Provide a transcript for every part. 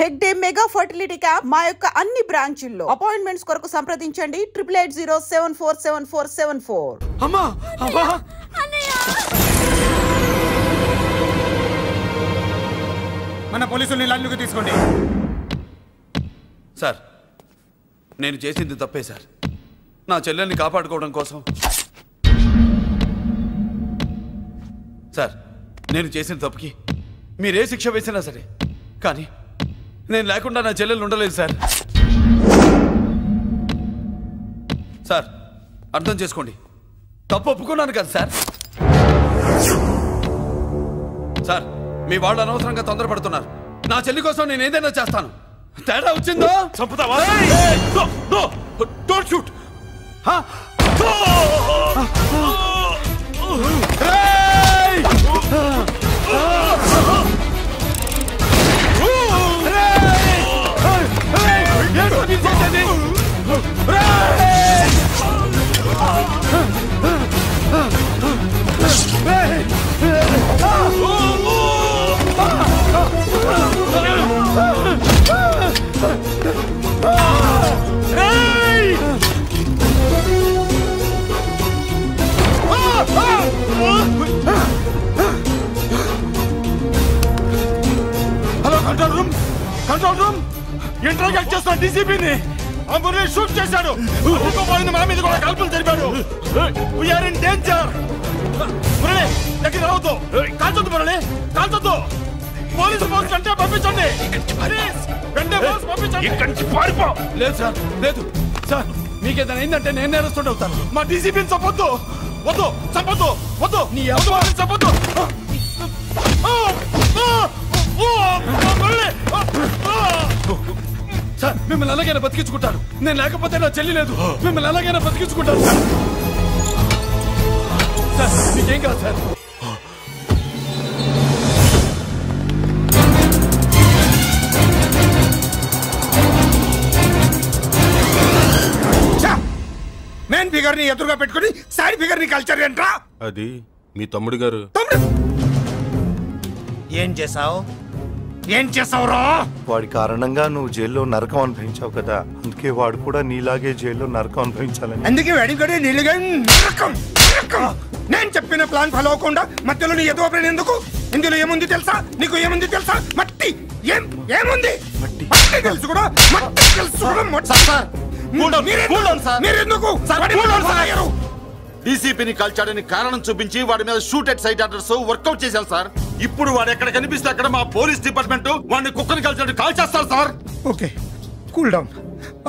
Hegde mega fertility camp మా యొక్క అన్ని బ్రాంచీల్లో అపాయింట్మెంట్స్ కొరకు సంప్రదించండి 8880744474. అమ్మా అమ్మా మన పోలీసుల్ని లైన్లోకి తీసుకోండి. సార్, నేను చేసింది తప్పే సార్. నా చెల్లెల్ని కాపాడుకోవడం కోసం సార్, నేను చేసిన తప్పుకి మీరే శిక్ష వేసినా సరే, కానీ నేను లేకుండా నా చెల్లెలు ఉండలేదు సార్. సార్, అర్థం చేసుకోండి, తప్పు ఒప్పుకున్నాను కదా సార్. సార్, మీ వాళ్ళు అనవసరంగా తొందరపడుతున్నారు. నా చెల్లి కోసం నేను ఏదైనా చేస్తాను. తేడా వచ్చిందో చంపుతావా? Don't shoot. Hello, control room, control room. Interrogate చేస్తున్న డీసీపీని అంబులెన్స్ షూట్ చేశాడు. మన మీద కూడా కాల్పులు జరిపాడు. We are in danger. Murali, దగ్గర రావద్దు. కాల్చొద్దు మురళి, కాల్చొద్దు. పోలీసు ఫోర్స్ అంటే పంపించండి. వెంటనే ఫోర్స్ పంపించండి. ఇక్కడి నుంచి పారిపో. లేదు సార్, లేదు సార్. మీకేదైనా అయిందంటే నేను నేరస్తుండే అవుతాను. మా డీసీపీని చంపొద్దు. వద్దు, చంపొద్దు, వద్దు. నీ ఎవరు చంపొద్దు. సార్, మిమ్మల్ని ఎలాగైనా బతికించుకుంటాను. నేను లేకపోతే నా చెల్లి లేదు. మిమ్మల్ని ఎలాగైనా బతికించుకుంటాను సార్. సార్, మీకేం కాదు సార్. మెయిన్ ఫిగర్ ని ఎదురుగా పెట్టుకుని సైడ్ ఫిగర్ ని కల్చర్ ఏంట్రా? అది మీ తమ్ముడు గారు. ఏం చేసావు? ఏం చేసావురా? వాడి కారణంగా నువ్వు జైల్లో నరకం అనుభవించావు కదా, అందుకే వాడు కూడా నీలాగే జైల్లో నరకం అనుభవించాలని. అందుకే వెడిగడి నీళ్ళుగా నరకం. నేను చెప్పిన ప్లాన్ ఫాలో అవ్వకుండా మధ్యలో నీ ఎదుగు ఎందుకు? ఇందులో ఏముంది తెలుసా? నీకు ఏముంది తెలుసా? మట్టి. ఏముంది? మట్టి తెలుసు కూడా, మట్టి తెలుసు కూడా. డీసీపీని కాల్చాడని కారణం చూపించి వాడి మీద shoot at sight orders work out చేశాం సార్. ఇప్పుడు వాడు ఎక్కడ కనిపిస్తే అక్కడ మా పోలీస్ డిపార్ట్మెంట్ వాడిని కుక్కని కాల్చాడు కాల్ చేస్తారు సార్. Okay, cool down.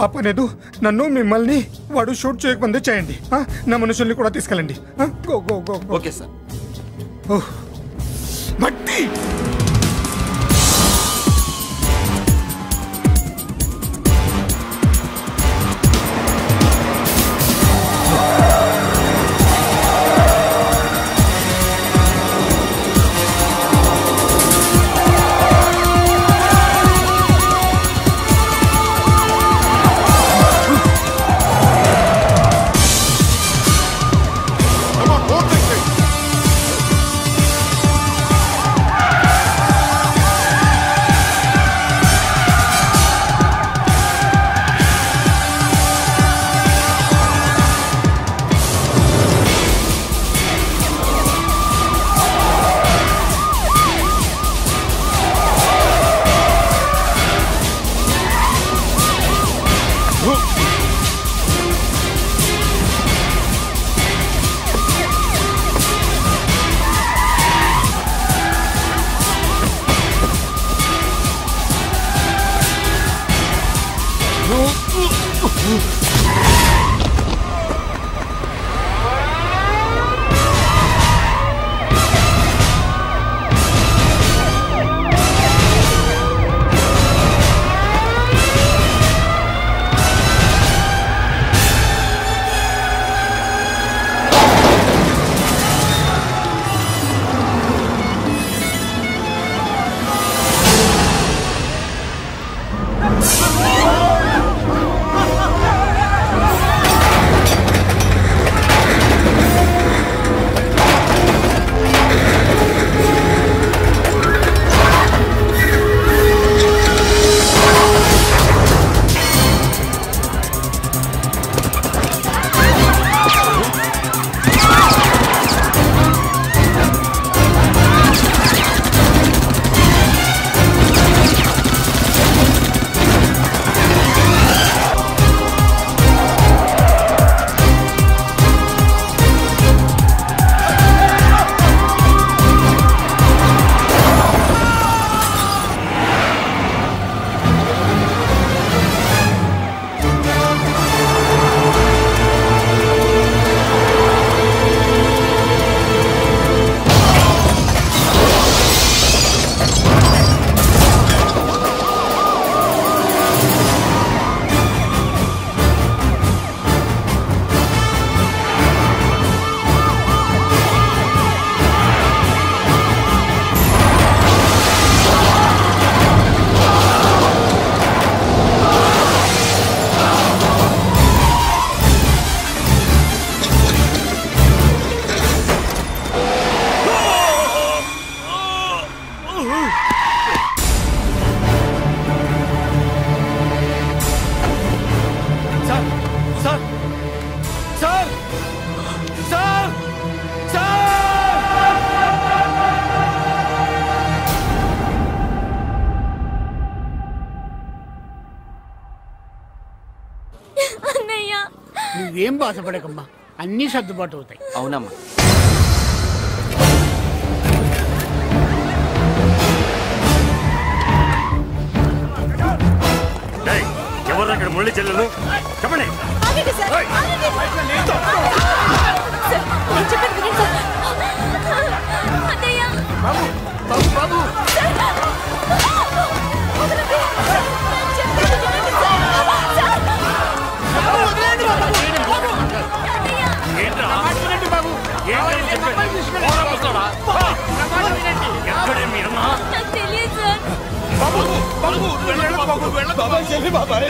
ఆ పనేదు నన్ను మిమ్మల్ని వాడు షూట్ చేయకముందే చేయండి. నా మనుషుల్ని కూడా తీసుకెళ్ళండి. Go go go. Okay sir. మట్టి అన్నయ్య నువ్వేం బాధపడకమ్మా, అన్నీ సర్దుబాటు అవుతాయి. అవునమ్మా. ఎవరు అక్కడ మురళి చెల్లెలు చెప్పండి.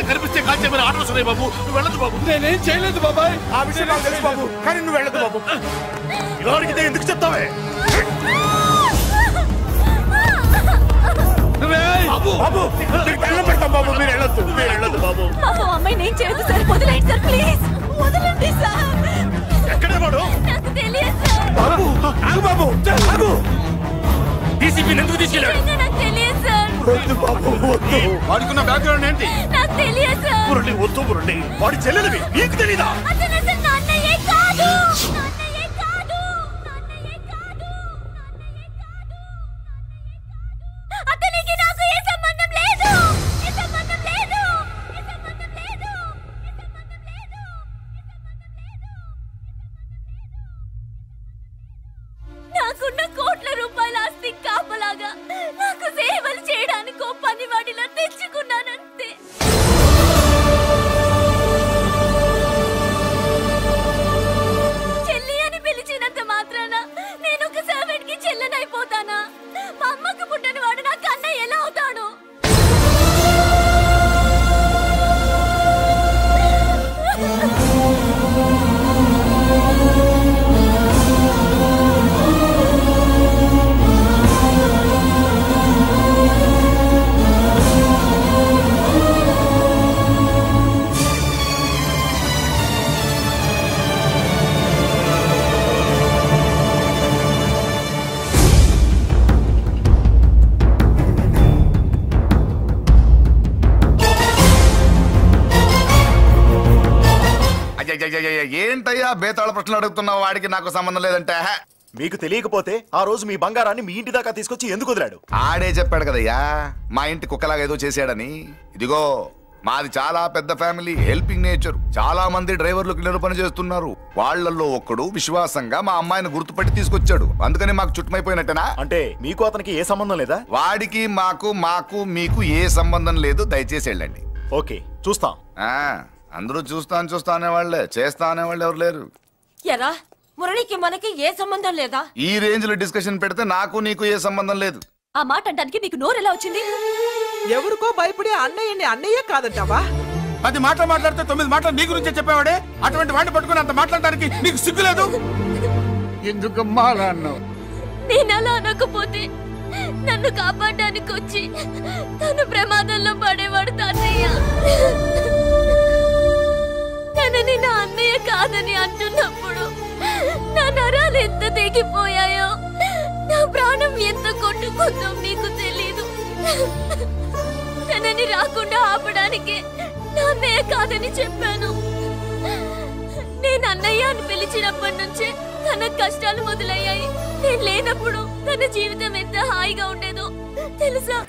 కనిపిస్తే కాల్చే మరి ఆటోస్ ఉన్నాయి బాబు. నువ్వు వెళ్ళదు బాబు. నేనేం చేయలేదు బాబాయ్. ఆ విషయం నాకు తెలుసు బాబు, కానీ నువ్వు వెళ్ళదు బాబు. ఇలాంటిదే ఎందుకు చెప్తావే? బాబు దండం పెడతాం బాబు, మీరు వెళ్ళొద్దు, మీరు వెళ్ళొద్దు బాబు. అమ్మాయి నేను చేయదు సార్, వదిలేండి సార్, ప్లీజ్ వదలండి సార్. ఎక్కడే వాడు? నాకు తెలియదు సార్. బాబు ఆగు బాబు, ఆగు. డీసీపీ ఎందుకు తీసుకెళ్ళాడు? నాకు తెలియదు సార్. వద్దు బాబు, వద్దు. వాడికున్న బ్యాక్గ్రౌండ్ ఏంటి? నాకు తెలియదు సార్. మురళి వద్దు, మురళి వాడి చెల్లెలివి నీకు తెలీదా? అతను అసలు నా అన్నయ్యే కాదు. నాన్నయ్యే కాదు. నాన్నయ్యే కాదు. నాన్నయ్యే కాదు. అతనికి నాకు ఏ సంబంధం లేదు. ఏ సంబంధం లేదు. ఏ సంబంధం లేదు. ఏ సంబంధం లేదు. నాకున్న కోట్ల రూపాయల ఆస్తి కాపలాగా నాకు సేవలు చేయడానికి పనివాడిలా తెచ్చుకున్నానంతే. చెల్లి అని పిలిచినంత మాత్రాన నేను ఒక సర్వెంట్ కి చెల్లెనైపోతానా? మా అమ్మకు పుట్టిన వాడు నాకు అన్నయ్య ఎలా అవుతాడు? ఏంటయ్యా బేతాళ ప్రశ్నలు అడుగుతున్నావు? వాడికి నాకు సంబంధం లేదంటే మీకు తెలియకపోతే ఆ రోజు మీ బంగారాన్ని మీ ఇంటి దాకా తీసుకొచ్చి ఎందుకు వదిలాడు? ఆడే చెప్పాడు కదయ్యా మా ఇంటి కుక్కలాగా ఏదో చేశాడని. ఇదిగో మాది చాలా పెద్ద ఫ్యామిలీ, హెల్పింగ్ నేచర్. చాలా మంది డ్రైవర్లు క్లీనర్ పని చేస్తున్నారు. వాళ్లలో ఒక్కడు విశ్వాసంగా మా అమ్మాయిని గుర్తుపట్టి తీసుకొచ్చాడు. అందుకని మాకు చుట్టుమైపోయినట్టేనా? అంటే మీకు అతనికి ఏ సంబంధం లేదా? వాడికి మాకు మీకు ఏ సంబంధం లేదు. దయచేసి వెళ్ళండి. ఓకే, చూస్తాం. అందరూ చూస్తా అనేవాళ్లే, చేస్తా అనేవాళ్ళు ఎవరు లేరు. ఎరా మురళికి మనకి ఏ సంబంధం లేదా? ఈ రేంజ్ లో డిస్కషన్ పెడితే నాకు నీకు ఏ సంబంధం లేదు. ఆ మాట అంటానికి నీకు నోరు ఎలా వచ్చింది? ఎవరికో భయపడి అన్నయ్యని అన్నయ్య కాదంటావా? 10 మాటలు మాట్లాడితే 9 మాటలు నీ గురించే చెప్పేవాడే. అటువంటి వాడిని పట్టుకుని అంత మాట్లాడడానికి నీకు సిగ్గులేదు? ఎందుకమ్మా అలా అన్నావు? నేను అలా అనకపోతే నన్ను కాపాడడానికి వచ్చి తను ప్రమాదంలో పడేవాడు తాతయ్య. తనని నా అన్నయ్య కాదని అంటున్నప్పుడు నా నరాలు ఎంత తెగిపోయాయో, నా ప్రాణం ఎంత కొట్టుకుందో మీకు తెలీదు. తనని రాకుండా ఆపడానికి నా అన్నయ్య కాదని చెప్పాను. నేను అన్నయ్య అని పిలిచినప్పటి నుంచే తన కష్టాలు మొదలయ్యాయి. నేను లేనప్పుడు తన జీవితం ఎంత హాయిగా ఉండేదో తెలుసా?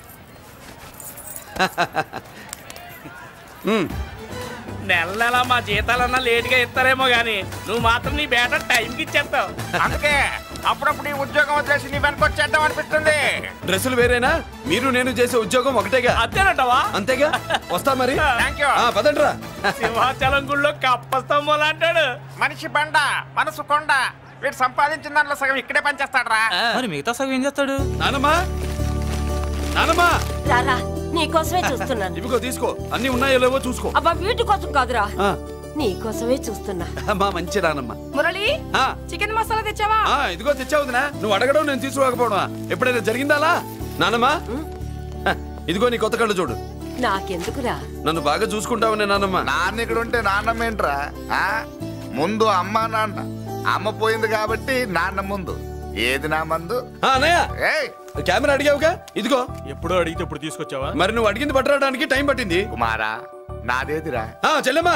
నెల నెల మా జీతాలన్నా లేటుగా ఇస్తారేమో గానీ నువ్వు మాత్రం నీ బేట టైంకి ఇచ్చేస్తావు. అందుకే అప్పుడప్పుడు ఈ ఉద్యోగం వదిలేసి నీ వెనక వచ్చేద్దాం అనిపిస్తుంది. డ్రెస్సులు వేరేనా? మీరు నేను చేసే ఉద్యోగం ఒకటేగా. అంతేనంటావా? అంతేగా. వస్తా మరి. థాంక్యూ. పదండ్రా. సింహాచలం గుళ్ళో కప్పస్తంభం అంటాడు. మనిషి బండ, మనసు కొండ. వీడు సంపాదించిన దాంట్లో సగం ఇక్కడే పనిచేస్తాడరా. మరి మిగతా సగం ఏం చేస్తాడు? నానమ్మా, నానమ్మా, రారా నీకోసమే చూస్తున్నాను. ఇవిగో తీసుకో. అన్ని ఉన్నాయో లేవో చూసుకో. అబ్బా వీటి కోసం కాదురా, ఆ, నీకోసమే చూస్తున్నా. మా మంచి నానమ్మ. మురళి చికెన్ మసాలా తెచ్చావా? ఇదిగో తెచ్చావుదినా. నువ్వు అడగడం నేను తీసుకోకపోవడమా ఎప్పుడైనా జరిగిందాలా? నానమ్మా, ఇదిగో నీ కొత్త కళ్ళు చూడు. నాకెందుకురా? నన్ను బాగా చూసుకుంటావనే నానమ్మ. నాన్న ఇక్కడ ఉంటే నాన్నమ్మ ఏంట్రా? ముందు అమ్మ నాన్న. అమ్మ పోయింది కాబట్టి నాన్న ముందు. ఏది నా మందు? అన్నయ్య, కెమెరా అడిగావుగా, ఇదిగో. ఎప్పుడో అడిగితే ఇప్పుడు తీసుకొచ్చావా? మరి నువ్వు అడిగింది పట్టడానికి టైం పట్టింది. కుమారా, నాదేదిరా? చెల్లెమ్మా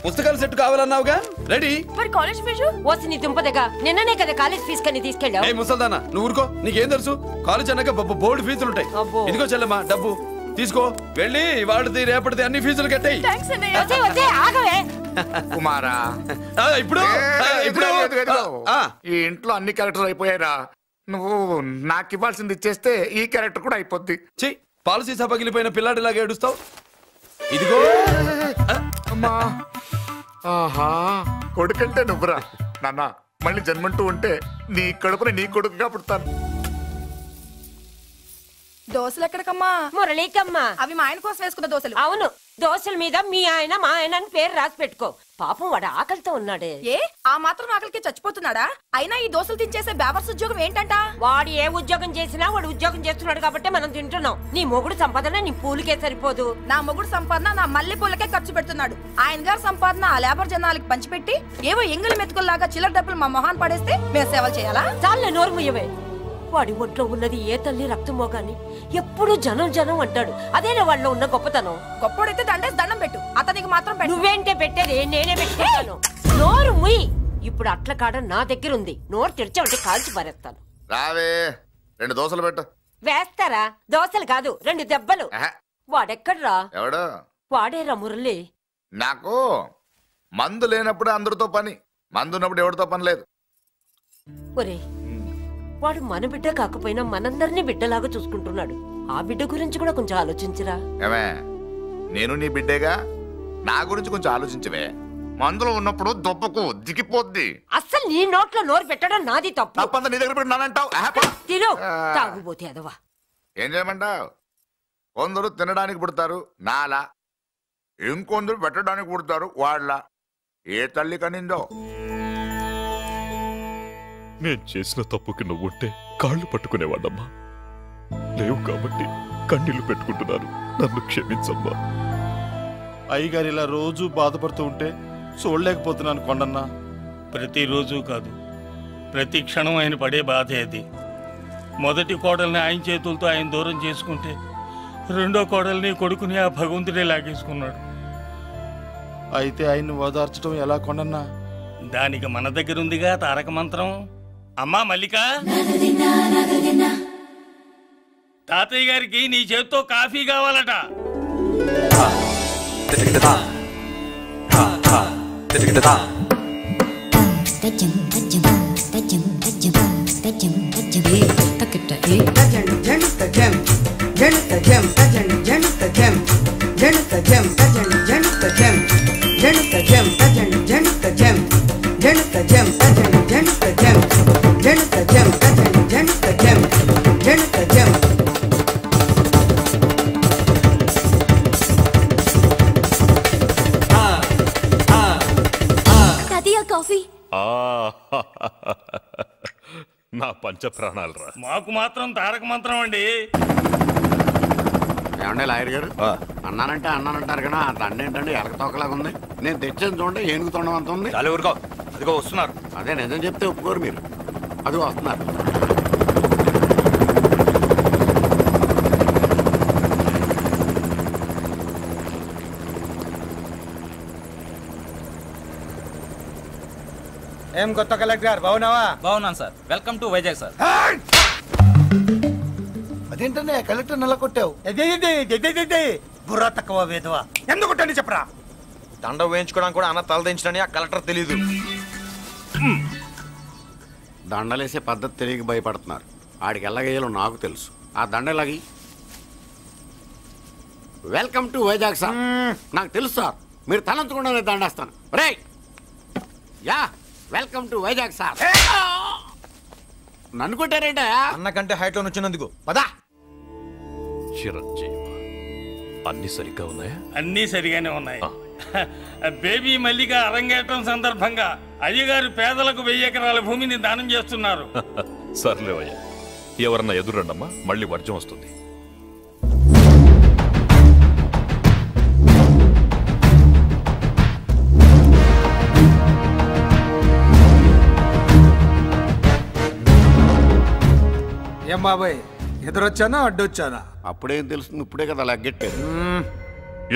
పుస్తకాల సెట్ కావాలన్నావుగా, రెడీ. మరి కాలేజ్ ఫీజు వస్తే నీ దుంపదగా నిన్ననే కదా కాలేజ్ ఫీజు కని తీసుకెళ్ళావు. ఏ ముసల్దానా, నువ్వు ఊరుకో, నీకేం తెలుసు? కాలేజ్ అన్నాక బోర్డు ఫీజులు ఉంటాయి. ఇదిగో చెల్లెమ్మా డబ్బు తీసుకో, వెళ్ళి వాడిది రేపటిది అన్ని ఫీజులు కట్టాయి. కుమారా ఇప్పుడు ఈ ఇంట్లో అన్ని క్యారెక్టర్ అయిపోయారా? నువ్వు నాకు ఇవ్వాల్సింది ఇచ్చేస్తే ఈ క్యారెక్టర్ కూడా అయిపోద్ది. చెయ్యి, పాలసీ సభ పగిలిపోయిన పిల్లాడిలాగా ఏడుస్తావు. ఇదిగో అమ్మా. ఆహా, కొడుకంటే నువ్వురా నాన్న. మళ్ళీ జన్మంటూ ఉంటే నీ కడుపుని నీ కొడుకుగా పుడతాను. దోశలు ఎక్కడికమ్మా? మురళీకమ్మా. అవి మా ఆయన కోసం వేసుకున్న దోశలు. అవును, దోశల మీద మీ ఆయన మా ఆయన అని పేరు రాసి పెట్టుకో. పాపం వాడు ఆకలితో ఉన్నాడే. ఏ ఆ మాత్రం ఆకలికి చచ్చిపోతున్నాడా? అయినా ఈ దోశలు తినేసే బేవర్స్ ఉద్యోగం ఏంటంట? వాడు ఏ ఉద్యోగం చేసినా వాడు ఉద్యోగం చేస్తున్నాడు కాబట్టి మనం తింటున్నాం. నీ మొగుడు సంపాదన నీ పూలకే సరిపోదు. నా మొగుడు సంపాదన నా మల్లె పూలకే ఖర్చు పెడుతున్నాడు. ఆయన గారి సంపాదన ఆ లేబర్ జనాలకి పంచిపెట్టి ఏవో ఎంగిలి మెతుకుల్లాగా చిల్లర డబ్బులు మా మొహాన్ పడేస్తే మేము సేవలు చేయాలా? చాలే నోరు ముయ్యవే. వాడి ఒంట్లో ఉన్నది ఏ తల్లి రక్తమో గాని ఎప్పుడు జనం జనం అంటాడు. అదేనా వాళ్ళలో ఉన్న గొప్పతనం. గొప్పోడైతే దండేసి దండం పెట్టు, అతనికి మాత్రం పెట్టు. నువ్వేంటే పెట్టేది? నేనే పెట్టుకుంటాను. నోరు ముయ్యి. ఇప్పుడు అట్ల కాడ నా దగ్గర ఉంది. నోరు తెరిచావంటే కాల్చి పారేస్తాను. రావే, 2 దోశలు పెట్టు. వేస్తారా? దోశలు కాదు, 2 దెబ్బలు. వాడెక్కడ్రా? ఎవడు? వాడేరా మురళి. నాకు మందు లేనప్పుడు అందరితో పని, మందు ఉన్నప్పుడు ఎవరితో పని లేదు. ఒరే, వాడు మన బిడ్డ కాకపోయినా మనందరినీ బిడ్డలాగా చూసుకుంటున్నాడు. ఆ బిడ్డ గురించి కూడా కొంచెం ఆలోచించరా. ఏమే, నేను నీ బిడ్డేగా, నా గురించి కొంచెం ఆలోచించవే. మందులో ఉన్నప్పుడు దొబ్బకు దిగిపోద్ది. అస్సలు నీ నోట్లో నోరు పెట్టడం నాది తప్పు. తప్పంతా నీ దగ్గర పెట్టినానంటావు. తిను, తాగుబోతే అదవా. ఏం చేయమంటావు? కొందరు తినడానికి పుడతారు నాలా, ఇంకొందరు పెట్టడానికి పుడతారు వాళ్ళ. ఏ తల్లి కనిందో? నేను చేసిన తప్పుకి నువ్వుంటే కాళ్ళు పట్టుకునేవాడమ్మా. లేవు కాబట్టి కన్నీళ్లు పెట్టుకుంటున్నాను. నన్ను క్షమించమ్మా. అయ్యగారు ఇలా రోజు బాధపడుతూ ఉంటే చూడలేకపోతున్నాను కొండన్నా. ప్రతిరోజు కాదు, ప్రతి క్షణం ఆయన పడే బాధే అది. మొదటి కోడల్ని ఆయన చేతులతో ఆయన దూరం చేసుకుంటే, రెండో కోడల్ని కొడుకుని ఆ భగవంతుడే లాగేసుకున్నాడు. అయితే ఆయన్ని ఓదార్చడం ఎలా కొండన్నా? దానికి మన దగ్గర ఉందిగా తారక మంత్రం. అమ్మా మల్లిక, తాతయ్య గారికి నీ చేత్తో కాఫీ కావాలట. కాఫీ నా పంచ ప్రాణాలు రా. మాకు మాత్రం తారక మంత్రం అండి. ఏమండే లాయర్ గారు, అన్నానంటే అన్నానంటారు కదా, ఆ దండ ఏంటండి ఎలక తోకలాగా ఉంది. నేను తెచ్చేది చూడండి, ఏనుగు తొండం అంత ఉంది. చాలా ఊరుకో, అదిగో వస్తున్నారు. అదే నిజం చెప్తే ఒప్పుకోరు మీరు. అదిగో వస్తున్నారు. ఏం కొత్త కలెక్టర్ బాగున్నావా? బాగున్నాను sir. Welcome to Vizag sir. అదేంటనే కలెక్టర్ నల్ల కొట్టావు? బుర్ర తక్కువ వేదవా, ఎందుకు కొట్టండి చెప్పరా? దండ వేయించుకోవడానికి కూడా అన్న తలదించడని ఆ కలెక్టర్ తెలీదు. దండలేసే పద్ధతి తెలియక భయపడుతున్నారు. ఆడికి ఎలాగేయాలో నాకు తెలుసు. ఆ దండలాగి వెల్కమ్ టు వైజాగ్ సార్. నాకు తెలుసు సార్, మీరు తలంచకుండా దండేస్తాను. రే యా, వెల్కమ్ టు వైజాగ్ సార్. నన్ను కొట్టారేంట? అన్నకంటే హైట్ లో వచ్చినందుకు పదా. చిరంజీవి, అన్ని సరిగ్గా ఉన్నాయా? అన్నీ సరిగానే ఉన్నాయి. బేబీ మల్లిక అరంగేట్రం సందర్భంగా అయ్యగారు పేదలకు 1000 ఎకరాల భూమిని దానం చేస్తున్నారు. సర్లేవయ్యా, ఎవరన్నా ఎదురండమ్మా, మళ్ళీ వర్జం వస్తుంది. ఏం బాబాయ్, ఎదురొచ్చానా అడ్డొచ్చానా? అప్పుడేం తెలుస్తుంది, ఇప్పుడే కదా లగ్గెట్టారు.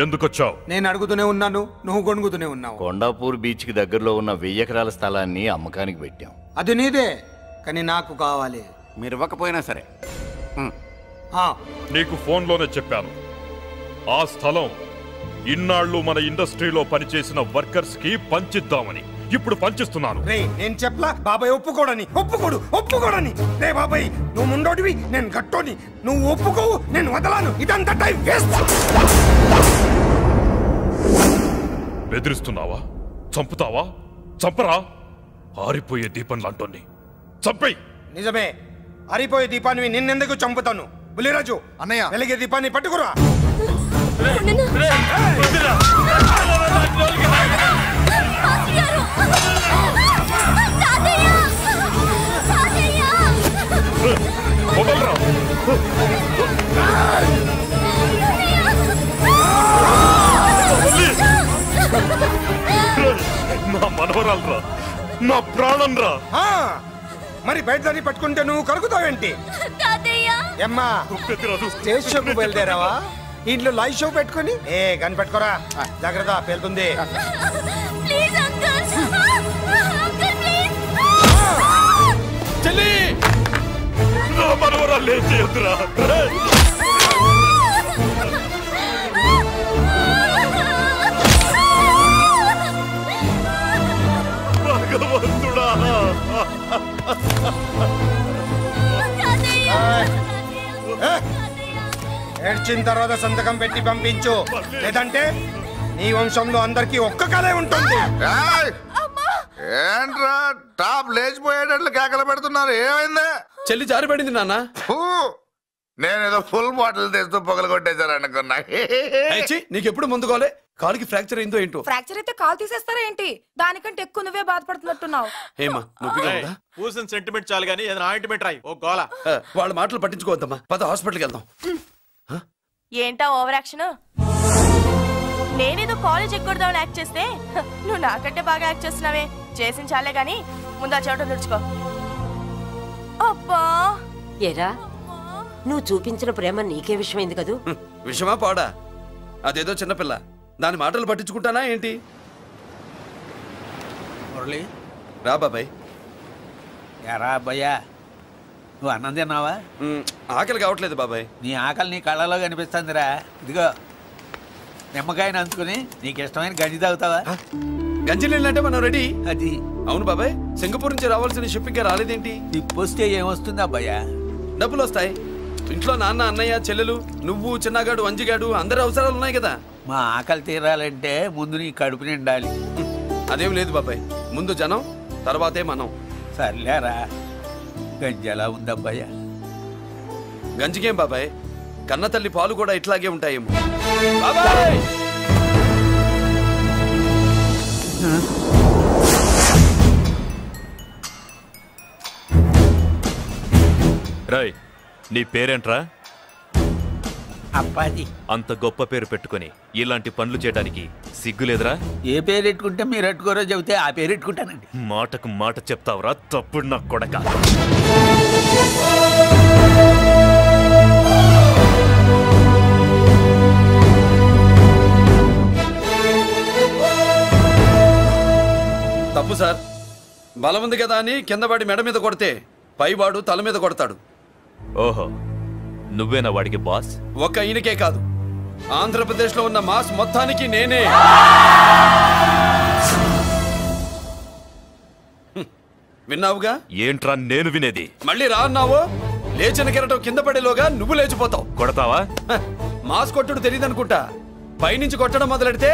ఎందుకొచ్చావు? నేను అడుగుతూనే ఉన్నాను, నువ్వు గొణుగుతూనే ఉన్నావు. కొండాపూర్ బీచ్ కి దగ్గరలో ఉన్న 1000 ఎకరాల స్థలాన్ని అమ్మకానికి పెట్టాం. అది నీదే, కానీ నాకు కావాలి. మీరు ఇవ్వకపోయినా సరే. నీకు ఫోన్లోనే చెప్పాను, ఆ స్థలం ఇన్నాళ్ళు మన ఇండస్ట్రీలో పనిచేసిన వర్కర్స్ కి పంచిద్దామని. ఇప్పుడు పంచిస్తున్నాను. రే నేను చెప్పలా బాబాయ్ ఒప్పుకోడని. రే బాబాయ్ నువ్వు ముండోటివి, నేను గట్టోని. నువ్వు ఒప్పుకోవు, నేను వదలాను. ఇదంతా టైం వేస్ట్. బెదిరిస్తున్నావా? చంపుతావా? చంపరా? ఆరిపోయే దీపం లాంటోని చంపేయ్. నిజమే, ఆరిపోయే దీపాన్ని నిన్నెందుకు చంపుతాను? బుల్లిరాజు అన్నయ్య, వెలిగే దీపాన్ని పట్టుకురా. నా మనవరాలరా, నా ప్రాణం రా. మరి బయటదాన్ని పట్టుకుంటే నువ్వు కలుగుతావేంటి? అమ్మా స్టేజ్ షోకు బయలుదేరావా? ఇంట్లో లైవ్ షో పెట్టుకుని కనిపెట్టుకోరా, జాగ్రత్త పేలుతుంది. చెల్లి, నా మనవరాలు ఏం చేయొద్దురా. భగవంతుడా, ఏడ్చిన తర్వాత సంతకం పెట్టి పంపించు, లేదంటే నీ వంశంలో అందరికీ ఒక్క కళే ఉంటుంది. ఏంట్రా టాప్ లేచిపోయేటట్లు కేకలు పెడుతున్నారు? ఏమైంది? చెల్లి జారిపడింది నాన్న. నేనేదో ఫుల్ బాటిల్ తెస్తూ పొగలు కొట్టేశారు అనుకున్నా. నీకెప్పుడు ముందుకోలే? కాలుకి ఫ్రాక్చర్ అయిందో ఏంటో. ఫ్రాక్చర్ అయితే కాలు తీసేస్తారా ఏంటి? దానికంటే ఎక్కువ నువ్వే బాధపడుతున్నట్టున్నావు. ఏమా పూసిన సెంటిమెంట్ చాలు గానీ ఏదైనా ఆయింట్మెంట్ రాయి. ఓ గోల. వాళ్ళ మాటలు పట్టించుకోవద్దమ్మా, పద హాస్పిటల్కి వెళ్దాం. ఏంటా ఓవర్ యాక్షన్? నేనేదో కాలేజ్ ఎక్కడదామని యాక్ట్ చేస్తే నువ్వు నాకంటే బాగా యాక్ట్ చేస్తున్నావే. చేసిన చాలే గాని ముందు ఆ చెవిట తుడుచుకో. అబ్బా ఏరా, నువ్వు చూపించిన ప్రేమ నీకే విషయమైంది కదూ? విషమా పాడా? అదేదో చిన్నపిల్ల, దాని మాటలు పట్టించుకుంటానా ఏంటి? మురళి రా బాబాయ్. ఎరా అబ్బాయ్యా, నువ్వు అన్నం తిన్నావా? ఆకలి కావట్లేదు బాబాయ్. నీ ఆకలి నీ కళ్ళలో కనిపిస్తుందిరా. ఇదిగో నిమ్మకాయని అంచుకుని నీకు ఇష్టమైన గంజి తాగుతావా? గంజి నీళ్ళంటే మనం రెడీ. అది అవును బాబాయ్, సింగపూర్ నుంచి రావాల్సిన షిప్పింగ్ రాలేదేంటి? టిప్ వస్తే ఏమొస్తుంది అబ్బాయ్యా? డబ్బులు వస్తాయి. ఇంట్లో నాన్న, అన్నయ్య, చెల్లెలు, నువ్వు, చిన్నగాడు, అంజిగాడు అందరి అవసరాలు ఉన్నాయి కదా. మా ఆకలి తీరాలంటే ముందు నీ కడుపు నిండాలి. అదేం లేదు బాబాయ్, ముందు జనం తర్వాతే మనం. సర్లేరా, గంజి ఎలా ఉంది అబ్బాయ్యా? గంజికేం బాబాయ్, కన్న తల్లి పాలు కూడా ఇట్లాగే ఉంటాయేమో. బాబాయ్ రాయ్, నీ పేరేంట్రా? అప్పాజీ. అంత గొప్ప పేరు పెట్టుకుని ఇలాంటి పనులు చేయడానికి సిగ్గులేదురా? ఏ పేరు ఎట్టుకుంటే మీరు ఎట్టుకోరో చెబితే ఆ పేరు ఎట్టుకుంటానండి. మాటకు మాట చెప్తావురా తప్పుడు నా కొడక. తప్పు సార్. బలం ఉంది కదా అని కిందవాడి మెడ మీద కొడితే పైవాడు తల మీద కొడతాడు. ఓహో, నువ్వేనా వాడికి బాస్? ఒక్క ఈయనకే కాదు, ఆంధ్రప్రదేశ్ లో ఉన్న మాస్ మొత్తానికి నేనే. విన్నావుగా? ఏంట్రా నేను వినేది? మళ్ళీ రా అన్నావు, లేచిన కెరటం కింద పడేలోగా నువ్వు లేచిపోతావు. కొడతావా? మాస్ కొట్టుడు తెలియదనుకుంటా. పైనుంచి కొట్టడం మొదలెడితే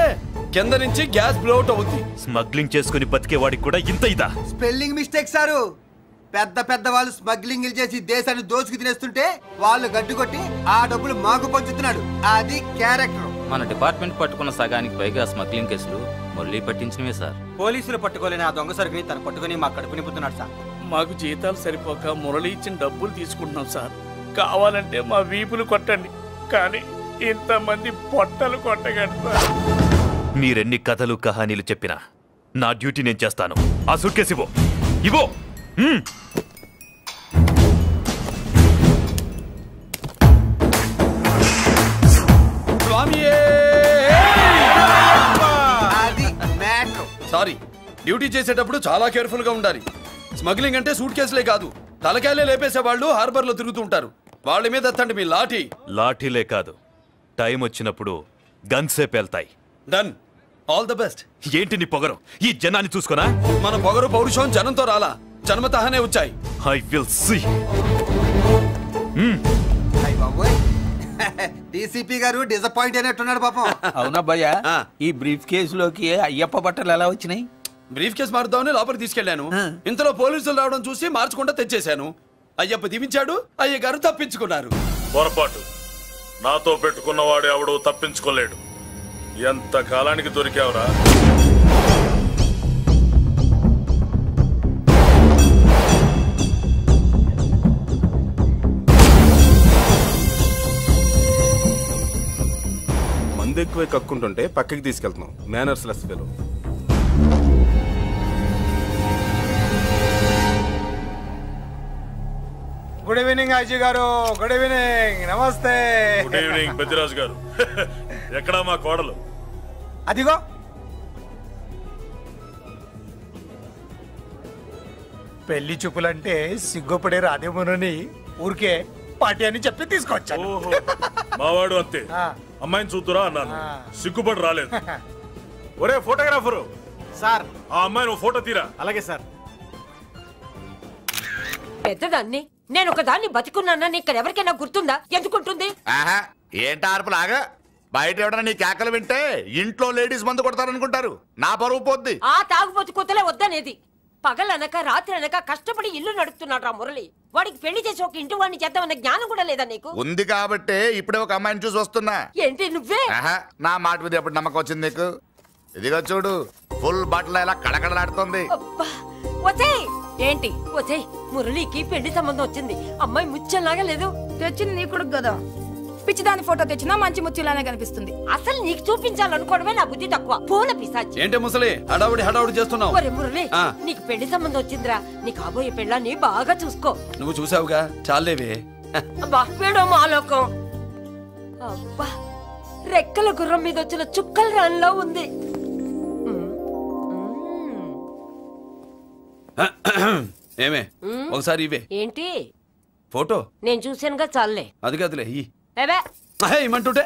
కింద నుంచి గ్యాస్ బ్లౌట్ అవుతుంది. స్మగ్లింగ్ చేసుకుని బతికేవాడికి కూడా ఇంత ఇదా? Spelling mistake sir. పెద్ద పెద్ద వాళ్ళు స్మగ్లింగ్ చేసి దేశాన్ని దోచుకు తినేస్తుంటే వాళ్ళు గడ్డు కొట్టి ఆ డబ్బులు మాకు పంచుతున్నాడు. అది క్యారెక్టర్. మన డిపార్ట్మెంట్ పట్టుకున్న సగానికి పైగా స్మగ్లింగ్ కేసులు మురళి పట్టించినవే సార్. పోలీసులు పట్టుకోలేని ఆ దొంగ సరుకుని తను పట్టుకుని మాకు కడుపు నింపుతున్నాడు సార్. మాకు జీతాలు సరిపోక మురళి ఇచ్చిన డబ్బులు తీసుకుంటున్నాం సార్. కావాలంటే మా వీపులు కొట్టండి, కానీ ఇంతమంది పొట్టలు కొట్టగండి. మీరెన్ని కథలు కహానీలు చెప్పినా నా డ్యూటీ నేను చేస్తాను. ఆ సూట్ కేసు ఇవ్వు. ఇవ్వు. స్వామియే సారీ, డ్యూటీ చేసేటప్పుడు చాలా కేర్ఫుల్ గా ఉండాలి. స్మగ్లింగ్ అంటే సూట్ కేసులే కాదు, తలకాయలే లేపేసే వాళ్ళు హార్బర్ లో తిరుగుతూ ఉంటారు. వాళ్ళ మీద ఎత్తండి మీ లాఠీ. లాఠీలే కాదు, టైం వచ్చినప్పుడు గన్సే పేల్తాయి. డన్. All the best. ఏంటి నీ పొగరు? ఈ జనాన్ని చూసుకోనా? మన పొగరు పౌరుషం జనంతో రాలా, జన్మతహనే వచ్చాయి. I will see. డీసీపీ గారు డిసప్పాయింట్ అయినట్టున్నాడు పాపం. అవునబ్బయ్యా, ఈ బ్రీఫ్ కేసులోకి అయ్యప్ప బట్టలు ఎలా వచ్చినాయి? బ్రీఫ్ కేసు మారుద్దామని లోపలికి తీసుకెళ్లాను. ఇంతలో పోలీసులు రావడం చూసి మార్చకుండా తెచ్చేశాను. అయ్యప్ప దీవించాడు, అయ్య గారు తప్పించుకున్నారు. పొరపాటు. నాతో పెట్టుకున్నవాడు ఎవడు తప్పించుకోలేడు. ఎంత కాలానికి దొరికావురా? మందు ఎక్కువ కక్కుంటుంటే పక్కకి తీసుకెళ్తున్నాం. Manners less fellow. Good evening Ajay garu. Good evening. నమస్తే. Good evening Peddiraju garu. ఎక్కడా మా కోడలు? అదిగో. పెళ్లి చూపులంటే సిగ్గుపడే రాధేమునని ఊరికే పార్టీ అని చెప్పి తీసుకొచ్చాను. మావాడు అంతే. అమ్మాయిని చూద్దురా అన్నాను, సిగ్గుపడి రాలేదు. ఒరే ఫోటోగ్రాఫరు సార్, ఆ అమ్మాయిని ఫోటో తీరా. అలాగే సార్. పెద్దదాన్ని నేను ఒక దాన్ని బతికున్నానని ఇక్కడ ఎవరికైనా గుర్తుందా? ఎందుకుంటుంది? ఏంట ఆర్పులాగా? బయట ఎవడన్నా నీ కేకలు వింటే ఇంట్లో లేడీస్ మందు కొడతారనుకుంటారు. నా పరువు పోద్ది. ఆ తాగుబోతు కూతలే వద్దనేది. పగలనక రాత్రి అనక కష్టపడి ఇల్లు నడుపుతున్నాడు రా మురళి. వాడికి పెళ్లి చేసి ఒక ఇంటి వాడిని చేద్దామన్న జ్ఞానం కూడా లేదా నీకు? ఉంది కాబట్టే ఇప్పుడే ఒక అమ్మాయిని చూసి వస్తున్నా. ఏంటి నువ్వే? నా మాట మీద ఎప్పుడు నమ్మకం వచ్చింది నీకు? ఇదిగో చూడు, ఫుల్ బట్టలు ఎలా కడకడలాడుతుంది. ఏంటి వచ్చేయ్, మురళికి పెళ్లి సంబంధం వచ్చింది. అమ్మాయి ముచ్చల్లాగా లేదు. తెచ్చింది నీ కొడుకు కదా. పిచ్చిదాని ఫోటో తెచ్చినా మంచి ముచ్చులానే కనిపిస్తుంది. అసలు నీకు చూపించాలనుకోవడమే నా బుద్ధి తక్కువ. పూల పిశాచి. ఏంటే ముసలి హడావుడి చేస్తున్నావు? ఒరే మురళి, నీకు పెళ్లి సంబంధం వచ్చిందిరా. నీ కాబోయే పెళ్ళాన్ని బాగా చూసుకో. నువ్వు చూసావుగా, చాలేవే. అబ్బా వీడో మాలోకం. అబ్బా రెక్కల గుర్రం మీద వచ్చిన చుక్కల రాన్లో ఉంది. ఏమే ఒకసారి ఇవే. ఏంటి ఫోటో? నేను చూసానుగా, చాలే. అది కాదులే ఏమంటుంటే.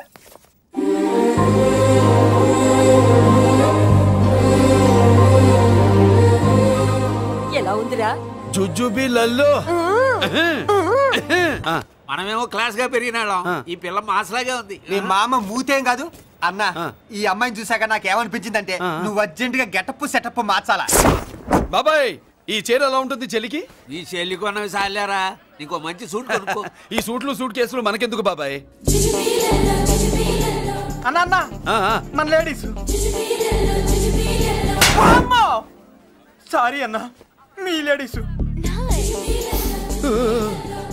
ఎలా ఉందిరా? జుజుబి లల్లో. మనమేమో క్లాస్ గా పెరిగినాళ్ళం. ఈ పిల్ల మాసలాగే ఉంది. నీ మామ మూతేం కాదు అన్నా. ఈ అమ్మాయిని చూసాక నాకేమనిపించిందంటే నువ్వు అర్జెంట్ గా గెటప్ సెటప్ మార్చాలా. బాబాయ్, ఈ చీర ఎలా ఉంటుంది చెల్లికి? ఈ చెల్లి కొన్నవి సాలేరా, నీకు మంచి సూట్ కొనుక్కో. ఈ సూట్లు సూట్ కేసులు మనకెందుకు బాబాయ్? అన్నా మన లేడీస్. సారీ అన్నా, మీ లేడీస్.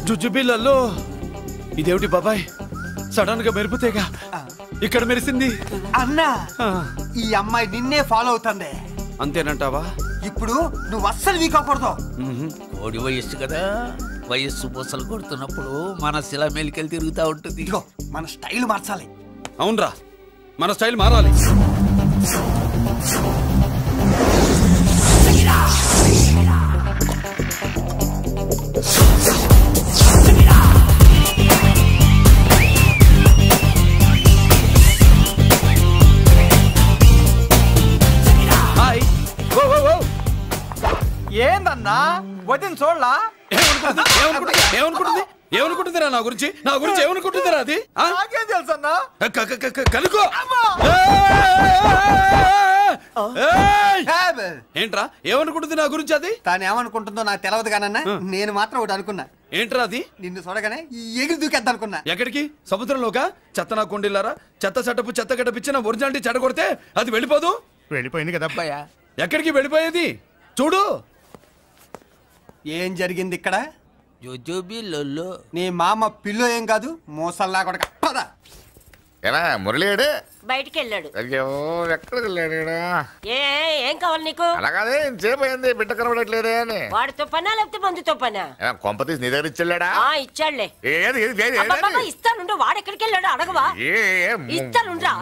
జుజుబిళ్ళల్లో ఇదేమిటి బాబాయ్? సడన్ గా మెరుపుతేగా ఇక్కడ మెరిసింది. అన్నా, ఈ అమ్మాయి నిన్నే ఫాలో అవుతుంది. అంతేనంటావా? ఇప్పుడు నువ్వు అస్సలు వీక్ అవ్వకూడదు. కోడి వయస్సు కదా, వయస్సు పూసలు కొడుతున్నప్పుడు మన శిల మెలికలు తిరుగుతూ ఉంటుంది. మన స్టైల్ మార్చాలి. అవునరా, మన స్టైల్ మారాలి. ఏందన్నా వదిన చూడలా? ఏమనుకుంటుందిరా నా గురించి? నా గురించి ఏమనుకుంటుందిరా అది? నాకేం తెలుసు అన్నా? కనుకో. ఏంట్రా ఏమనుకుంటుంది నా గురించి? అది తాను ఏమనుకుంటుందో నాకు తెలియదు కానన్నా, నేను మాత్రం ఒకటి అనుకున్నా. ఏంట్రా అది? నిన్ను చూడగానే ఎగిరి దూకేద్దాం అనుకున్నా. ఎక్కడికి? సముద్రంలోగా? చెత్త నా కొండిల్లారా, చెత్త సెటపు చెత్త గడపిచ్చిన ఒరిజినాలిటీ చెడగొడితే అది వెళ్ళిపోదు. వెళ్ళిపోయింది కదా అబ్బాయా. ఎక్కడికి వెళ్ళిపోయేది? చూడు ఏం జరిగింది ఇక్కడ. జోజోబి లొల్లో. నీ మామ పిల్లో ఏం కాదు, మోసల్లా కొడక. పద. ఏనా మురళీడే బయటికి వెళ్ళాడు. అయ్యో ఎక్కడికి వెళ్ళాడు? ఏం కావాలి నీకు? అలాగే సేపు అయింది బిడ్డ కనబడట్లేదే అని. వాడితో పనా లేకపోతే మందుతో పనా? కొంప తీసి నీ దగ్గర ఇచ్చాడా? ఇచ్చాడులే. ఏది ఇస్తానుండు. వాడు ఎక్కడికి వెళ్ళాడు అడగవా? ఇస్తానుండ్రా.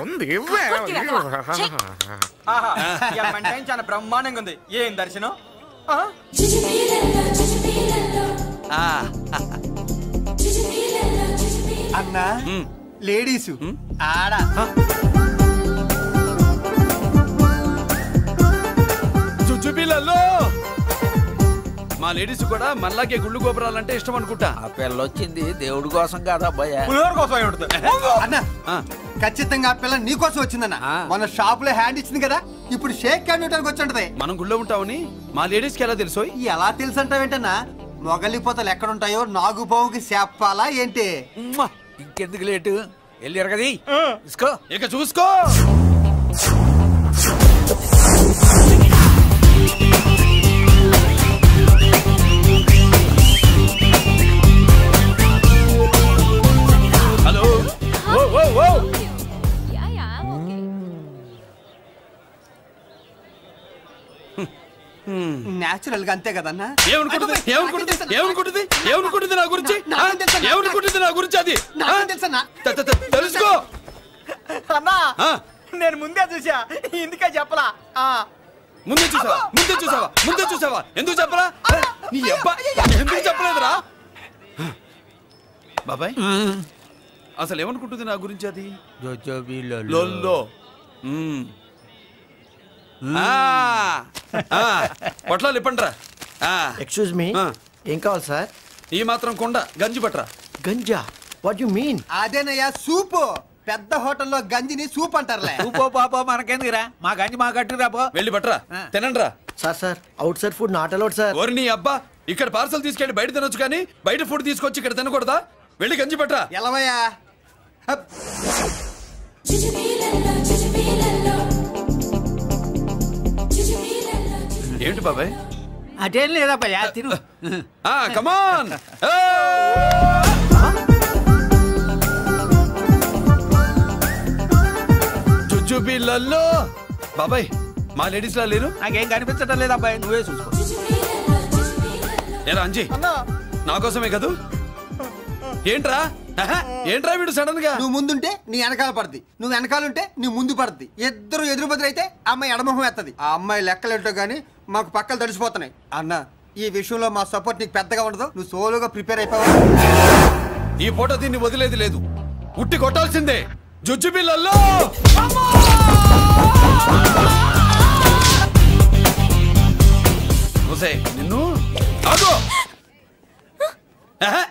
చాలా బ్రహ్మాండంగా ఉంది. ఏం దర్శనం? అన్నా లేడీసు ఆడ జుజుబీలలో మా లేడీస్ కూడా మనలాగే గుళ్ళు గోపురాలంటే ఇష్టం అనుకుంటా. ఆ పిల్ల వచ్చింది దేవుడి కోసం కాదు అబ్బాయి, పులిహోర కోసం. అన్న ఖచ్చితంగా ఆ పిల్ల నీ కోసం వచ్చిందన్న. మన షాప్ లో హ్యాండ్ ఇచ్చింది కదా, ఇప్పుడు షేక్ హ్యాండ్ ఇవ్వడానికి వచ్చి ఉంటది. మనం గుళ్ళో ఉంటామని మా లేడీస్ కి ఎలా తెలుసు? ఎలా తెలుసు అంటావేంటన్నా? మొగలిపోతలు ఎక్కడుంటాయో నాగుబావుకి చెప్పాలా ఏంటి? ఇంకెందుకు లేటు, వెళ్ళి ఎరగది తీసుకో. ఇక చూసుకో. హలో. నేచురల్ గా అంతే కదన్నా. ఏమనుకుంటుంది నా గురించి? ఏమనుకుంటుంది నా గురించి? అది తెలుసుకో అన్నా. నేను ముందే చూసా, ఇందుకే చెప్పలా. ముందే చూసావా? ఎందుకు చెప్పరా? నీ అబ్బా ఎందుకు చెప్పలేదురా? బాబాయ్ అసలు ఏమనుకుంటుంది నా గురించి? అది లొల్లో. పొట్లాలు ఇప్పండిరా. ఎక్స్క్యూజ్ మీ, ఏం కావాలి సార్? ఈ మాత్రం కొండ గంజి పట్రా. గంజా? What you mean? అదేనయ్యా సూపు. పెద్ద హోటల్లో గంజిని సూప్ అంటారులే. సూపో పాపో మనకెందుకురా, మా గంజి మా కట్టురా పో. వెళ్ళి పట్రా, తినండి రా. Sir out side food not allowed sir. ఓరి నీ అబ్బా, ఇక్కడ పార్సల్ తీసుకెళ్ళి బయట తినొచ్చు కానీ బయట ఫుడ్ తీసుకొచ్చి ఇక్కడ తినకూడదా? వెళ్ళి గంజి పట్రా. ఎలవయ్యా. ఏంటి బాబాయ్? అదేం లేదబ్బా, తిను. కమాన్. జుజుబీలలో బాబాయ్ మా లేడీస్ లా లేరు? నాకేం కనిపించడం లేదు అబ్బాయి, నువ్వే చూసుకో. ఏరా అంజీ, నా కోసమే కదూ? ఏంట్రా వీడు సడన్ గా? నువ్వు ముందుంటే నీ వెనకాల పడుతుంది, నువ్వు వెనకాలంటే నీ ముందు పడుతుంది. ఇద్దరు ఎదురు బదులైతే అమ్మాయి ఎడమొహం ఎత్తది. ఆ అమ్మాయి లెక్కలేంటో గానీ మాకు పక్కలు తడిసిపోతున్నాయి. అన్న ఈ విషయంలో మా సపోర్ట్ నీకు పెద్దగా ఉండదు. నువ్వు సోలోగా ప్రిపేర్ అయిపోవాలి. ఈ ఫోటో దీన్ని వదిలేది లేదు, ఉట్టి కొట్టాల్సిందే. జుజుబీలలో నిన్ను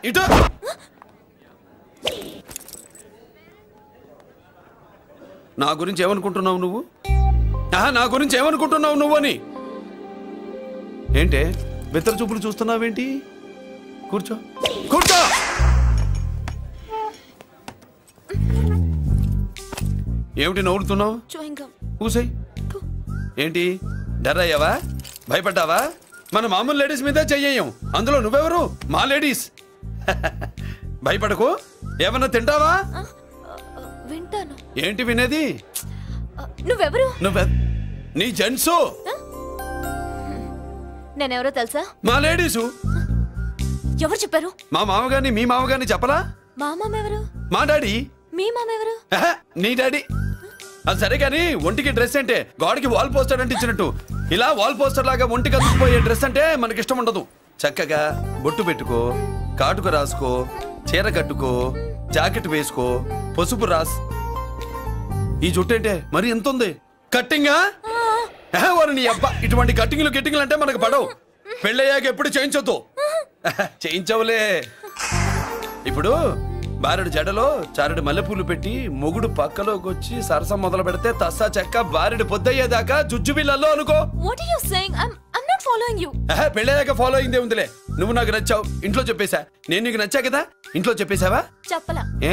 ఇటు నా గురించి ఏమనుకుంటున్నావు నువ్వు? నా గురించి ఏమనుకుంటున్నావు నువ్వు అని? ఏంటే బెత్తర చూపులు చూస్తున్నావేంటి? కూర్చో. ఏమిటి నవ్వుతున్నావు? కూసాయి. ఏంటి డర్రయ్యావా? భయపడ్డావా? మన మామూలు లేడీస్ మీద చెయ్యం, అందులో నువ్వెవరు? మా లేడీస్. భయపడకు. ఏమన్నా తింటావా? వింటాను. ఏంటి వినేది? నువ్వెవరు? నీ జెంట్సు. నేనెవరో తెలుసా? మా లేడీసు. ఎవరు చెప్పారు? మా మామగారిని మీ మామగారిని చెప్పలా? మా మామ ఎవరు? మా డాడీ. మీ మామ ఎవరు? నీ డాడీ. అది సరే కానీ ఒంటికి డ్రెస్ అంటే గోడకి వాల్ పోస్టర్ అంటే ఇచ్చినట్టు ఇలా వాల్ పోస్టర్ లాగా ఒంటికి అతుక్కుపోయే డ్రెస్ అంటే మనకి ఇష్టం ఉండదు. చక్కగా బొట్టు పెట్టుకో, కాటుక రాసుకో, చీర కట్టుకో, జాకెట్ వేసుకో, పసుపు రాస్. ఈ జుట్టు అంటే మరి ఎంత ఉంది? కట్టింగా? వారు నీ అబ్బా, ఇటువంటి కట్టింగ్లు అంటే మనకు పడవు. పెళ్ళయ్యాక ఎప్పుడు చేయించొద్దు. చేయించవులే. ఇప్పుడు బారెడు జడలో చారెడు మల్లెపూలు పెట్టి మొగుడు పక్కలోకి వచ్చి సరసం మొదలు పెడితే తస్సా చెక్క బారెడు పొద్దయ్యేదాకా జుజుబీలలో అనుకో. What are you saying? I'm not following you. పెళ్ళయ్యాక ఫాలో అయిందే ఉందిలే. నువ్వు నాకు నచ్చావు, ఇంట్లో చెప్పేశా. నేను నీకు నచ్చా కదా, ఇంట్లో చెప్పేశావా? చెప్పలా. ఏ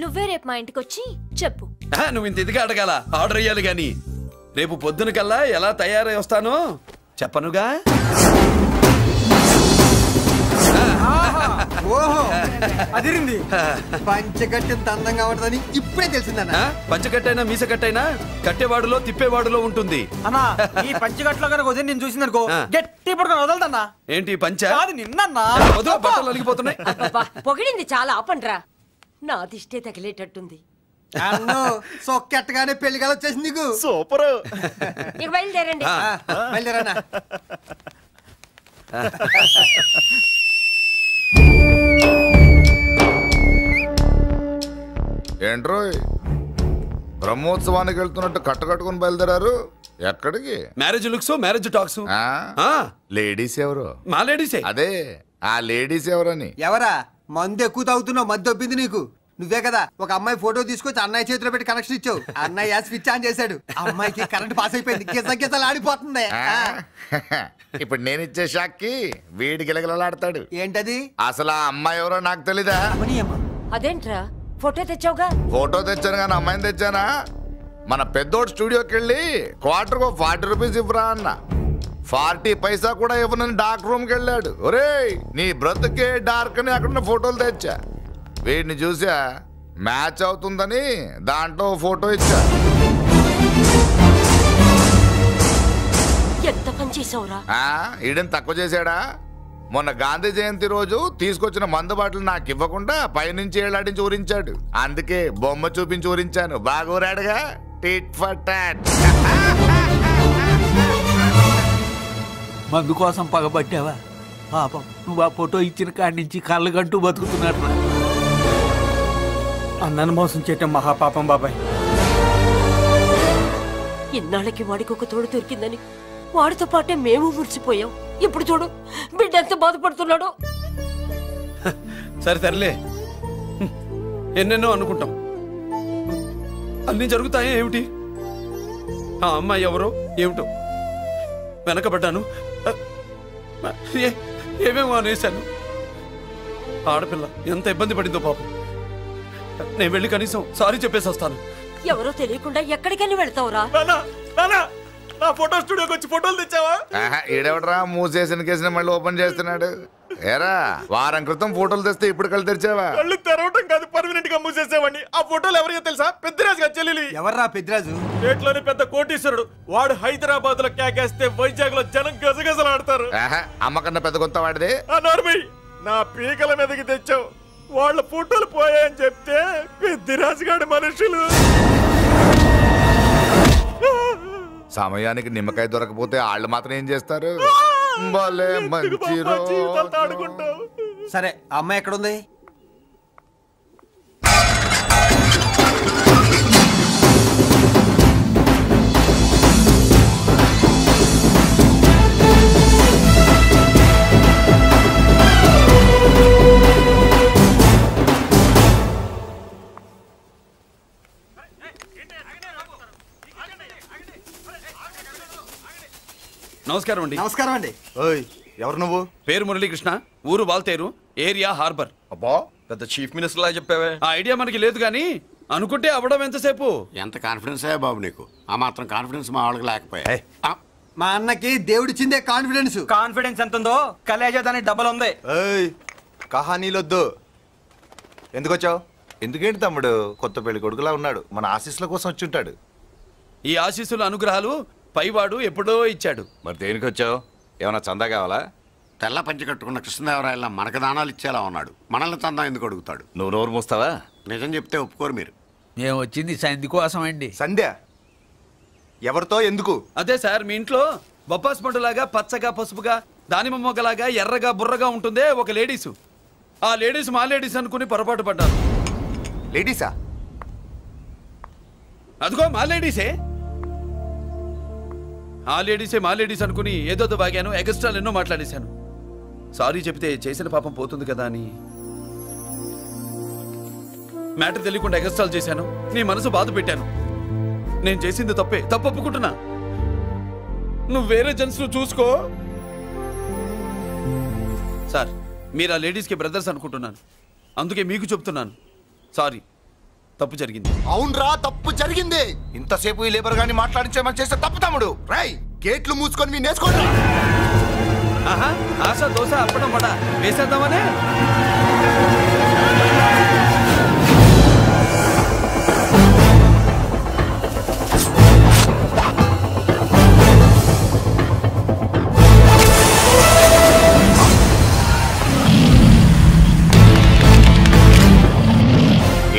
నువ్వే రేపు మా ఇంటికి వచ్చి చెప్పు. నువ్వు ఇంత ఇదిగా అడగాల, ఆర్డర్ అయ్యాలి గాని. రేపు పొద్దున కల్లా ఎలా తయారై వస్తానో చెప్పనుగా. ఓహో అదిరింది. పంచగట్టెంత అందంగా ఉంటుందని ఇప్పుడే తెలిసిందన్న. పంచకట్టైనా మీసకట్టైనా కట్టేవాడులో తిప్పేవాడులో ఉంటుంది. అన్నా ఈ పంచగట్లో కనుక ఉదయం నేను చూసింది అనుకో గట్టి పడుకొని వదలదన్నా. ఏంటి పంచ? కాదు నిన్నన్నా. బట్టలు అలిగిపోతున్నాయి. పొగిడింది చాలా ఆపండ్రా. నా దిష్టే తగిలేటట్టుంది. అన్ను సొక్కెట్టగానే పెళ్లి కాలం వచ్చేసింది నీకు. సూపర్. ఇక బయలుదేరండి. బయలుదేరన్నా. ఏంట్రో బ్రహ్మోత్సవానికి వెళ్తున్నట్టు కట్టుకొని బయలుదేరారు? ఎక్కడికి? Marriage looks, marriage talks. Ladies ఎవరు? మా లేడీసే. అదే ఆ లేడీస్ ఎవరని. ఎవరా? మందు ఎక్కువ తాగుతున్నావు, మద్దు ఒప్పింది నీకు. నువ్వే కదా ఒక అమ్మాయి ఫోటో తీసుకొచ్చి అన్నయ్య చేతిలో పెట్టి కనెక్షన్ ఇచ్చావు. అన్నయ్య స్విచ్ ఆన్ చేశాడు. అమ్మాయికి కరెంట్ పాస్ అయిపోయింది. గిజలు ఆడిపోతుంది. ఇప్పుడు నేను ఇచ్చే షాక్కి వీడి గిలగిలలాడతాడు. ఏంటది? అసలు ఆ అమ్మాయి ఎవరో నాకు తెలీదా? అదేంట్రా ఫోటో తెచ్చావుగా? ఫోటో తెచ్చాను కానీ అమ్మాయిని తెచ్చానా? మన పెద్దోడు స్టూడియోకి వెళ్ళి క్వార్టర్కు 40 రూపీస్ ఇవ్వరా అన్న. 40 పైసా కూడా ఇవ్వనని డార్క్ రూమ్కి వెళ్ళాడు. ఒరేయ్ నీ బ్రతుకే డార్క్ అని అక్కడ ఫోటోలు తెచ్చా. వీడిని చూసా మ్యాచ్ అవుతుందని దాంట్లో ఫోటో ఇచ్చా. ఎంత పని చేసావురా? ఈడని తక్కువ చేశాడా? మొన్న గాంధీ జయంతి రోజు తీసుకొచ్చిన మందు బాటలు నాకు ఇవ్వకుండా పైనుంచి ఏళ్ళాడించి ఊరించాడు. అందుకే బొమ్మ చూపించి ఊరించాను. బాగా ఊరాడుగా. Tit for tat. మందు కోసం పగబట్టావా? పాపం నువ్వు ఆ ఫోటో ఇచ్చిన కాడి నుంచి కళ్ళు గంటూ బతుకుతున్నట్టు. అన్నను మోసం చేయటం మహాపాపం బాబాయ్. ఇన్నాళ్ళకి వాడికి ఒక తోడు దొరికిందని వాడితో పాటే మేము మురిసిపోయాం. ఇప్పుడు చూడు బిడ్డ ఎంత బాధపడుతున్నాడో. సరే తరలే, ఎన్నెన్నో అనుకుంటాం, అన్నీ జరుగుతాయా ఏమిటి? ఆ అమ్మాయి ఎవరో ఏమిటో వెనకబడ్డాను, ఏమేమో అనేశాను. ఆడపిల్ల ఎంత ఇబ్బంది పడిందో పాపం. నేను వెళ్ళి కనీసం సారీ చెప్పేసి వస్తాను. ఎవరో తెలియకుండా ఎక్కడికని వెళ్తావురా? నా ఫోటో స్టూడియోకి వచ్చి ఫోటోలు తెచ్చావా? ఈడెవడరా మూసేసిన కేసుని మళ్ళీ ఓపెన్ చేస్తున్నాడు? ఏరా వారం క్రితం ఫోటోలు తెస్తే ఇప్పుడు కళ్ళు తెరిచావా? కళ్ళు తెరవటం కాదు, పర్మనెంట్ గా మూసేసేవాడిని. ఆ ఫోటోలు ఎవరికో తెలుసా? పెద్దరాజు గారి చెల్లెలి. ఎవర్రా పెద్దరాజు? స్టేట్లోని పెద్ద కోటీశ్వరుడు. వాడు హైదరాబాద్ లో కేకేస్తే వైజాగ్ లో జనం గజగజలాడతారు. అమ్మకన్నా పెద్ద కొత్త వాడిది. నా పీకల మీదకి తెచ్చావు. వాళ్ళ ఫోటోలు పోయాయని చెప్తే పెద్దరాజు గారి మనుషులు. సమయానికి నిమ్మకాయ దొరకపోతే వాళ్ళు మాత్రం ఏం చేస్తారు? భలే మంచి రోజు. సరే అమ్మాయి ఎక్కడుంది? నమస్కారం అండి. నమస్కారం అండి. ఓయ్ ఎవరు నువ్వు? పేరు మురళీకృష్ణ, ఊరు వాల్తేరు, ఏరియా హార్బర్. అబ్బా పెద్ద చీఫ్ మినిస్టర్ లా చెప్పావే. ఆ ఐడియా మనకి లేదు కానీ అనుకుంటే అవ్వడం ఎంతసేపు. ఎంత కాన్ఫిడెన్స్ అయ్యా బాబు నీకు? ఆ మాత్రం కాన్ఫిడెన్స్ మా వాళ్ళకి లేకపోయా? మా అన్నకి దేవుడిచ్చిందే కాన్ఫిడెన్స్. కాన్ఫిడెన్స్ ఎంత ఉందో కలేజా దానికి డబల్ ఉంది. కహానీలొద్దు. ఎందుకు వచ్చావు? ఎందుకేంటి తమ్ముడు కొత్త పెళ్లి కొడుకులా ఉన్నాడు. మన ఆశీస్సుల కోసం వచ్చి ఉంటాడు. ఈ ఆశీస్సుల అనుగ్రహాలు పైవాడు ఎప్పుడో ఇచ్చాడు. మరి దేనికి వచ్చావు? ఏమన్నా చందా కావాలా? తెల్ల పంచి కట్టుకున్న కృష్ణదేవరాయల మనకు దానాలు ఇచ్చేలా ఉన్నాడు. మనల్ని చందా ఎందుకు అడుగుతాడు? నువ్వు నోరు మూస్తావా? నిజం చెప్తే ఒప్పుకోరు మీరు. మేము వచ్చింది సంధి కోసం అండి. సంధ్య ఎవరితో ఎందుకు? అదే సార్, మీ ఇంట్లో బొప్పాస్ పండులాగా పచ్చగా పసుపుగా దానిమ్మ మొగ్గలాగా ఎర్రగా బుర్రగా ఉంటుందే ఒక లేడీసు. ఆ లేడీస్ మా లేడీస్ అనుకుని పొరపాటు పడ్డారు. లేడీసా? అదిగో మా లేడీసే. ఆ లేడీసే మా లేడీస్ అనుకుని ఏదో బాగాను, ఎగస్ట్రాలు ఎన్నో మాట్లాడేశాను. సారీ చెప్తే చేసిన పాపం పోతుంది కదా అని మ్యాటర్ తెలియకుండా ఎగస్ట్రాలు చేశాను. నీ మనసు బాధ పెట్టాను. నేను చేసింది తప్పే, తప్పు ఒప్పుకుంటున్నా. నువ్వు వేరే జెంట్స్ చూసుకో. సార్, మీరు ఆ లేడీస్కి బ్రదర్స్ అనుకుంటున్నాను, అందుకే మీకు చెప్తున్నాను. సారీ, తప్పు జరిగింది. అవునరా, తప్పు జరిగింది. ఇంతసేపు ఈ లేబర్ గాని మాట్లాడించేమని చేస్తే తప్పు తమ్ముడు. రై గేట్లు మూసుకొని మీ నేర్చుకోండి. ఆహా, ఆశ దోశ అప్పడం వడ వేసేద్దామనే.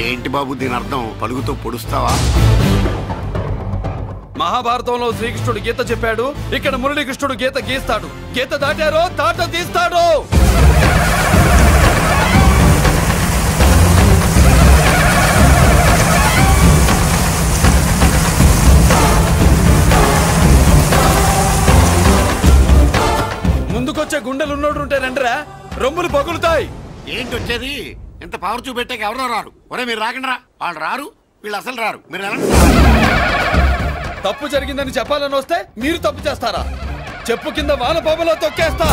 ఏంటి బాబు దీని అర్థం? పలుగుతో పొడుస్తావా? మహాభారతంలో శ్రీకృష్ణుడు గీత చెప్పాడు, ఇక్కడ మురళీకృష్ణుడు గీత గీస్తాడు. గీత దాటారో తాట తీస్తాడు. ముందుకొచ్చే గుండెలున్నోడు ఉంటే రండిరా, రొమ్ములు పగులుతాయి. ఏంటి వచ్చేది? ఇంత పవర్ చూపెట్టాక ఎవరో రారు. ఒరే మీరు రాకండి రా. వాళ్ళు రారు, వీళ్ళు అసలు రారు. మీరు వెళ్ళండి. తప్పు జరిగిందని చెప్పాలని వస్తే మీరు తప్పు చేస్తారా? చెప్పు కింద వాన పాపలో తొక్కేస్తా.